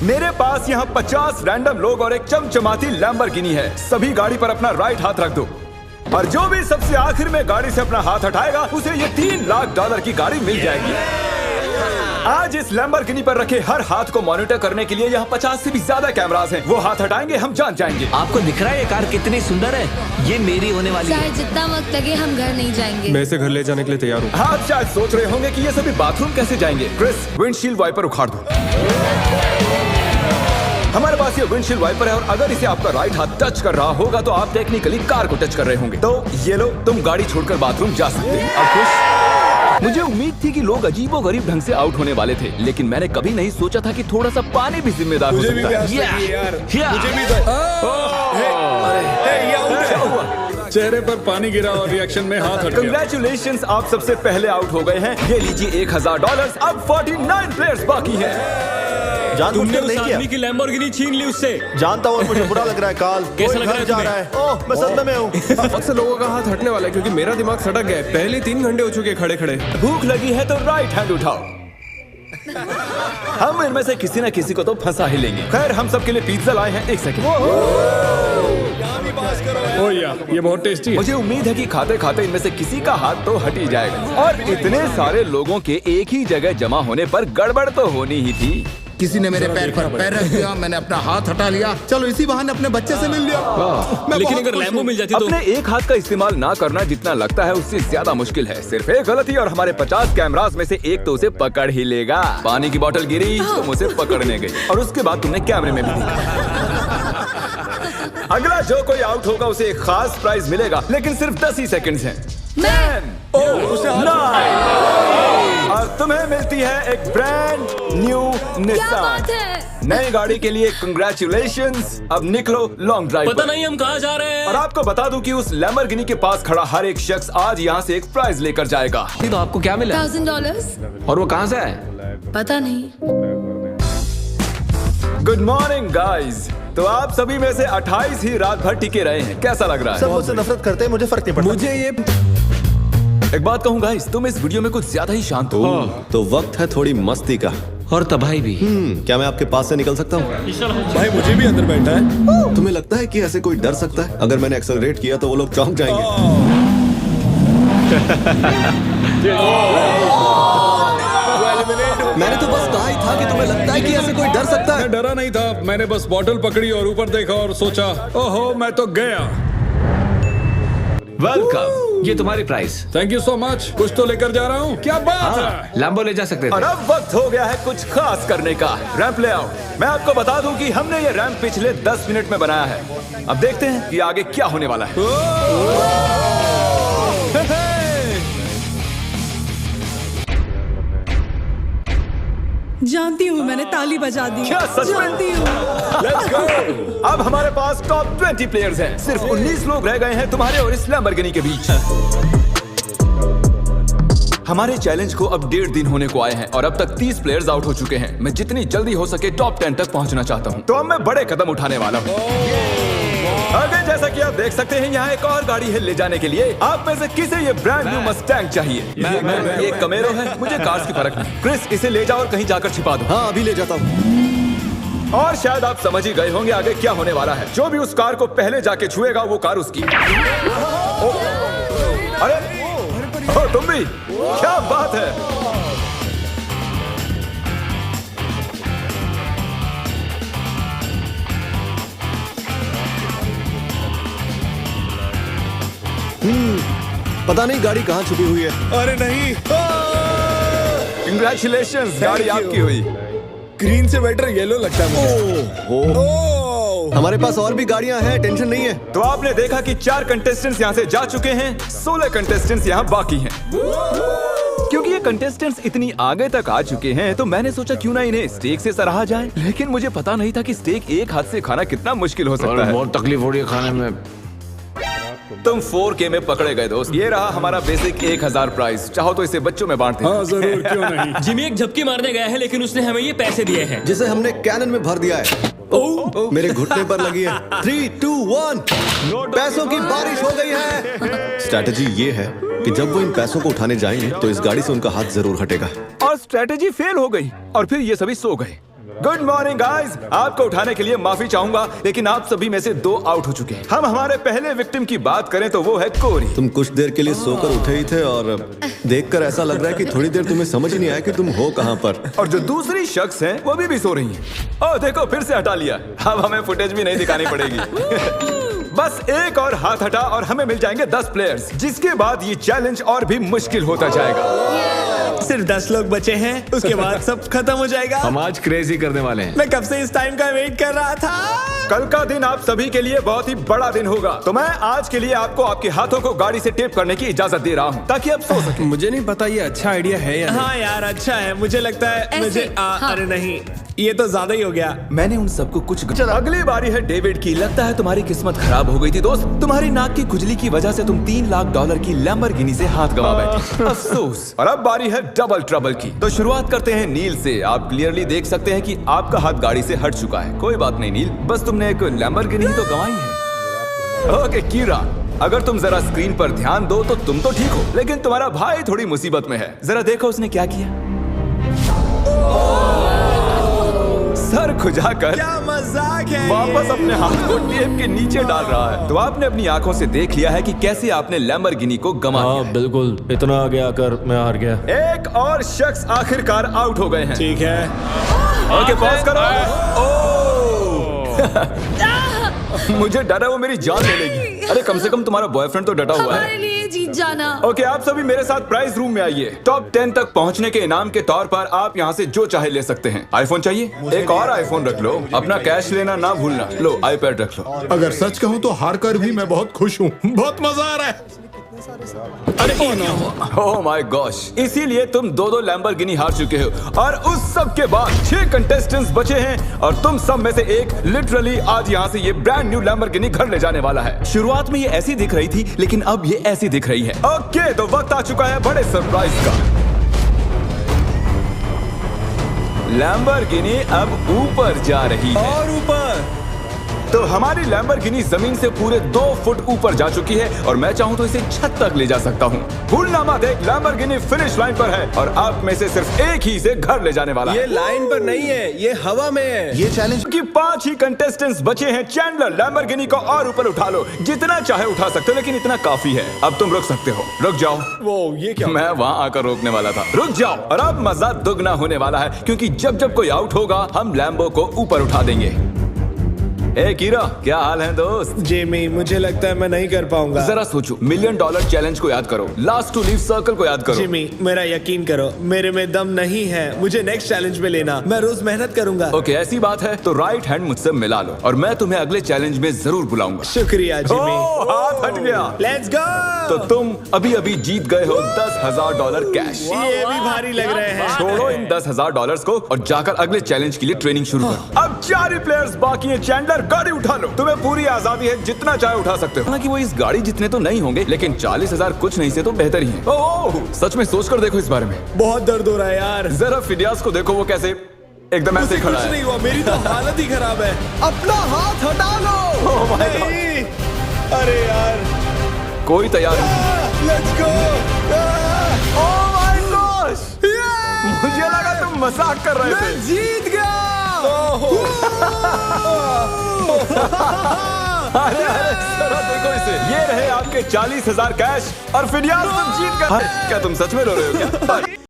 मेरे पास यहाँ 50 रैंडम लोग और एक चमचमाती लैम्बोर्गिनी है। सभी गाड़ी पर अपना राइट हाथ रख दो और जो भी सबसे आखिर में गाड़ी से अपना हाथ हटाएगा उसे ये $3 लाख की गाड़ी मिल जाएगी। आज इस लैम्बोर्गिनी पर रखे हर हाथ को मॉनिटर करने के लिए यहाँ 50 से भी ज्यादा कैमरास हैं। वो हाथ हटाएंगे हम जान जाएंगे। आपको दिख रहा है ये कार कितनी सुंदर है? ये मेरी होने वाली है। चाहे जितना वक्त लगे हम घर नहीं जाएंगे। मैं इसे घर ले जाने के लिए तैयार हूँ। आप शायद सोच रहे होंगे कि ये सभी बाथरूम कैसे जाएंगे। क्रिस, विंडशील्ड वाइपर उखाड़ दो। हमारे पास ये विंडशील्ड वाइपर है और अगर इसे आपका राइट हाथ टच कर रहा होगा तो आप टेक्निकली कार को टच कर रहे होंगे। तो ये लो, तुम गाड़ी छोड़कर बाथरूम जा सकते हैं। अब खुश? मुझे उम्मीद थी कि लोग अजीबोगरीब ढंग से आउट होने वाले थे, लेकिन मैंने कभी नहीं सोचा था कि थोड़ा सा पानी भी जिम्मेदार हो सकता है। चेहरे पर पानी गिरा और रिएक्शन में हाथ हट गया। कंग्रेचुलेशंस, आप सबसे पहले आउट हो गए हैं। ये लीजिए $1000। अब 49 प्लेयर्स बाकी हैं। तुमने उस आदमी की लैम्बोर्गिनी छीन ली उससे। जानता हूँ, मुझे बुरा लग रहा है। काल कैसा लग रहा है जा रहा है। ओह, मैं सदमे में हूँ। बहुत से लोगों का हाथ हटने वाला है क्योंकि मेरा दिमाग सटक गया है। पहले 3 घंटे हो चुके खड़े खड़े। भूख लगी है तो राइट हैंड उठाओ। हम इनमें से किसी न किसी को तो फंसा ही लेंगे। खैर, हम सबके लिए पिज्जा लाए हैं। 1 सेकंड। ओह यार, ये बहुत टेस्टी है। मुझे उम्मीद है कि खाते खाते इनमें से किसी का हाथ तो हट ही जाएगा। और इतने सारे लोगों के एक ही जगह जमा होने पर गड़बड़ तो होनी ही थी। किसी ने मेरे पैर पर पैर रख दिया, मैंने अपना हाथ हटा लिया। चलो इसी बहाने अपने बच्चे से मिल लिया। लेकिन अगर लैम्बो मिल जाती तो अपने एक हाथ का इस्तेमाल ना करना जितना लगता है उससे ज्यादा मुश्किल है। सिर्फ एक गलती और हमारे 50 कैमरास में से एक तो उसे पकड़ ही लेगा। पानी की बोतल गिरी, तुम उसे पकड़ने गई और उसके बाद तुमने कैमरे में भी देखा। अगला जो कोई आउट होगा उसे एक खास प्राइज मिलेगा, लेकिन सिर्फ 10 ही सेकंड्स हैं। 10, 9 और तुम्हें मिलती है एक ब्रांड न्यू निसान। नई गाड़ी के लिए कंग्रेचुलेशंस। अब निकलो लॉन्ग ड्राइव। पता नहीं हम कहाँ जा रहे हैं। और आपको बता दूं कि उस लैम्बोर्गिनी के पास खड़ा हर एक शख्स आज यहाँ से एक प्राइज लेकर जाएगा। तो आपको क्या मिला? $1000। और वो कहाँ से आए? पता नहीं। Good morning guys. तो आप सभी में से 28 ही रात भर टिके रहे हैं। कैसा लग रहा है? सब मुझसे नफरत करते हैं, मुझे फर्क नहीं पड़ता। मुझे ये एक बात कहूँ गाइस, तुम इस वीडियो में कुछ ज्यादा ही शांत हो। तो वक्त है थोड़ी मस्ती का। और तबाही भी। क्या मैं आपके पास से निकल सकता हूँ? भाई मुझे भी अंदर बैठा है। तुम्हें लगता है कि ऐसे कोई डर सकता है? अगर मैंने एक्सेलरेट किया तो वो लोग चौंक जाएंगे। मैंने तो बस कहा ही था कि तुम्हें लगता है कि ऐसे कोई डर सकता है। मैं डरा नहीं था, मैंने बस बॉटल पकड़ी और ऊपर देखा और सोचा ओहो मैं तो गया। वेलकम, ये तुम्हारी price. Thank you so much. कुछ तो लेकर जा रहा हूँ। क्या बात है? लैम्बो ले जा सकते और थे। अब वक्त हो गया है कुछ खास करने का। रैंप ले आओ। मैं आपको बता दूं कि हमने ये रैंप पिछले 10 मिनट में बनाया है। अब देखते हैं कि आगे क्या होने वाला है। जानती हूँ, मैंने ताली बजा दी। क्या सच में? जानती हूँ। Let's go! अब हमारे पास टॉप 20 प्लेयर्स हैं। सिर्फ 19 लोग रह गए हैं तुम्हारे और इस लैम्बोर्गिनी के बीच। हमारे चैलेंज को अब 1.5 दिन होने को आए हैं और अब तक 30 प्लेयर्स आउट हो चुके हैं। मैं जितनी जल्दी हो सके टॉप 10 तक पहुंचना चाहता हूं। तो अब मैं बड़े कदम उठाने वाला हूं। आगे जैसा कि आप देख सकते हैं यहाँ एक और गाड़ी है ले जाने के लिए। आप में से किसे ये ब्रांड न्यू मस्टैंग चाहिए? ये कमेरो है, मुझे कार्स की फर्क नहीं। क्रिस, इसे ले जाओ और कहीं जाकर छिपा दो। हाँ, अभी ले जाता हूँ। और शायद आप समझ ही गए होंगे आगे क्या होने वाला है। जो भी उस कार को पहले जाके छुएगा वो कार उसकी। अरे तुम भी? क्या बात है। पता नहीं गाड़ी कहाँ छुपी हुई है। अरे नहीं, कंग्रेचुलेशंस, गाड़ी आपकी हुई। ग्रीन से बेटर येलो लगता है मुझे। हमारे पास और भी गाड़ियां हैं, टेंशन नहीं है। तो आपने देखा कि 4 कंटेस्टेंट्स यहाँ से जा चुके हैं, 16 कंटेस्टेंट्स यहाँ बाकी हैं। क्योंकि ये कंटेस्टेंट्स इतनी आगे तक आ चुके हैं तो मैंने सोचा क्यों ना इन्हें स्टेक से सराहा जाए। लेकिन मुझे पता नहीं था कि स्टेक एक हाथ से खाना कितना मुश्किल हो सकता है। बहुत तकलीफ हो रही है खाने में। तुम 4K में पकड़े गए दोस्त। ये रहा हमारा बेसिक 1000 प्राइस। चाहो तो इसे बच्चों में बांट दें। हाँ जरूर, क्यों नहीं। जिमी एक झपकी मारने गया है लेकिन उसने हमें ये पैसे दिए हैं जिसे हमने कैनन में भर दिया है। मेरे घुटने पर लगी है। 3, 2, 1 पैसों की बारिश हो गई है। स्ट्रैटेजी ये है कि जब वो इन पैसों को उठाने जाएंगे तो इस गाड़ी से उनका हाथ जरूर हटेगा। और स्ट्रेटेजी फेल हो गई और फिर ये सभी सो गए। Good morning guys. आपको उठाने के लिए माफी चाहूंगा, लेकिन आप सभी में से 2 आउट हो चुके हैं। हम हमारे पहले विक्टिम की बात करें तो वो है कोरी। तुम कुछ देर के लिए सोकर उठे ही थे और देखकर ऐसा लग रहा है कि थोड़ी देर तुम्हें समझ ही नहीं आया कि तुम हो कहां पर। और जो दूसरी शख्स हैं वो भी सो रही हैं। ओह देखो, फिर से हटा लिया। अब हमें फुटेज भी नहीं दिखानी पड़ेगी। बस एक और हाथ हटा और हमें मिल जाएंगे 10 प्लेयर्स, जिसके बाद ये चैलेंज और भी मुश्किल होता जाएगा। सिर्फ 10 लोग बचे हैं, उसके बाद सब खत्म हो जाएगा। हम आज क्रेजी करने वाले हैं। मैं कब से इस टाइम का वेट कर रहा था। कल का दिन आप सभी के लिए बहुत ही बड़ा दिन होगा, तो मैं आज के लिए आपको आपके हाथों को गाड़ी से टेप करने की इजाजत दे रहा हूँ ताकि आप सो सकें। मुझे नहीं पता ये अच्छा आइडिया है या नहीं। हाँ यार, अच्छा है। मुझे लगता है ऐसे, हाँ। अरे नहीं, ये तो ज्यादा ही हो गया। मैंने उन सबको कुछ अगली बारी है डेविड की। लगता है तुम्हारी किस्मत खराब हो गई थी दोस्त। तुम्हारी नाक की खुजली की वजह से तुम $3 लाख की लैम्बोर्गिनी से हाथ गंवा बैठे। अफसोस। और अब बारी है डबल ट्रबल की। तो शुरुआत करते हैं नील से। आप क्लियरली देख सकते हैं कि आपका हाथ गाड़ी से हट चुका है। कोई बात नहीं नील, बस तुमने एक लैम्बोर्गिनी ही तो गंवाई है। ओके कीरा, अगर तुम जरा स्क्रीन पर ध्यान दो तो तुम तो ठीक हो, लेकिन तुम्हारा भाई थोड़ी मुसीबत में है। जरा देखो उसने क्या किया। सर खुजाकर क्या मजाक है वापस अपने हाथ को टेप के नीचे डाल रहा है। तो आपने अपनी आंखों से देख लिया है कि कैसे आपने लैम्बोर्गिनी को गंवा दिया है। बिल्कुल, इतना आगे आकर मैं हार गया। एक और शख्स आखिरकार आउट हो गए हैं। ठीक है। ओके पॉज करो। मुझे डर है वो मेरी जान ले लेगी। अरे कम से कम तुम्हारा बॉयफ्रेंड तो डटा हुआ हमारे है। लिए जीत जाना। ओके आप सभी मेरे साथ प्राइज रूम में आइए। टॉप 10 तक पहुंचने के इनाम के तौर पर आप यहाँ से जो चाहे ले सकते हैं। आईफोन चाहिए? एक और आईफोन रख लो। अपना कैश लेना ना भूलना। लो आईपैड रख लो। अगर सच कहूं तो हार कर भी मैं बहुत खुश हूँ। बहुत मजा आ रहा है। ओह माय गॉश, इसीलिए तुम 2 लैम्बोर्गिनी हार चुके हो। और उस सब के बाद 6 कंटेस्टेंट्स बचे हैं और तुम सब में से एक लिटरली आज यहाँ से ये ब्रांड न्यू लैम्बोर्गिनी घर ले जाने वाला है। शुरुआत में ये ऐसी दिख रही थी, लेकिन अब ये ऐसी दिख रही है। ओके तो वक्त आ चुका है बड़े सरप्राइज का। लैम्बोर्गिनी अब ऊपर जा रही है। और ऊपर। तो हमारी लैम्बोर्गिनी जमीन से पूरे 2 फुट ऊपर जा चुकी है और मैं चाहूं तो इसे छत तक ले जा सकता हूं। भूलना मत, एक लैम्बोर्गिनी फिनिश लाइन पर है और आप में से सिर्फ एक ही इसे घर ले जाने वाला ये है। लाइन पर नहीं है, ये हवा में है। ये चैलेंज कि 5 ही कंटेस्टेंट्स बचे हैं। चैंडलर, लैम्बोर्गिनी को और ऊपर उठा लो, जितना चाहे उठा सकते हो, लेकिन इतना काफी है। अब तुम रुक सकते हो। रुक जाओ। वो ये क्या? मैं वहां आकर रोकने वाला था। रुक जाओ। और अब मजा दुगना होने वाला है, क्योंकि जब जब कोई आउट होगा हम लैम्बो को ऊपर उठा देंगे। ए कीरा, क्या हाल है दोस्त? जेमी, मुझे लगता है मैं नहीं कर पाऊंगा। जरा सोचो, $1 मिलियन चैलेंज को याद करो, लास्ट टू लीव सर्कल को याद करो। जिमी, मेरा यकीन करो, मेरे में दम नहीं है। मुझे नेक्स्ट चैलेंज में लेना। मैं रोज मेहनत करूंगा। ओके ऐसी बात है तो राइट हैंड मुझसे मिला लो और मैं तुम्हें अगले चैलेंज में जरूर बुलाऊंगा। शुक्रिया जिमी। ओह, हाथ हट गया। Let's go. तो तुम अभी अभी जीत गए हो $10,000 कैश। ये भी भारी लग रहे हैं। छोड़ो इन $10,000 को और जाकर अगले चैलेंज के लिए ट्रेनिंग शुरू करो। अब 4 ही प्लेयर्स बाकी हैं। चैंडलर, गाड़ी उठा लो। तुम्हें पूरी आजादी है, जितना चाहे उठा सकते हो। हालांकि वो इस गाड़ी जितने तो नहीं होंगे, लेकिन 40,000 कुछ नहीं से तो बेहतर ही है। ओह, सच में सोचकर देखो इस बारे में। बहुत दर्द हो रहा है यार। जरा फिडियास को देखो, वो कैसे एकदम ऐसे खड़ा कुछ है। नहीं हुआ, मेरी तो हालत ही खराब है। अपना हाथ हटा लो। Oh my God. नहीं। अरे यार, कोई तैयार नहीं। Let's go. Oh my gosh, मुझे लगा तुम मजाक कर रहे थे। जीत गया। अरे जरा देखो इसे। ये रहे आपके 40,000 कैश और फिडियास तुम जीत गए। क्या तुम सच में रो रहे हो क्या?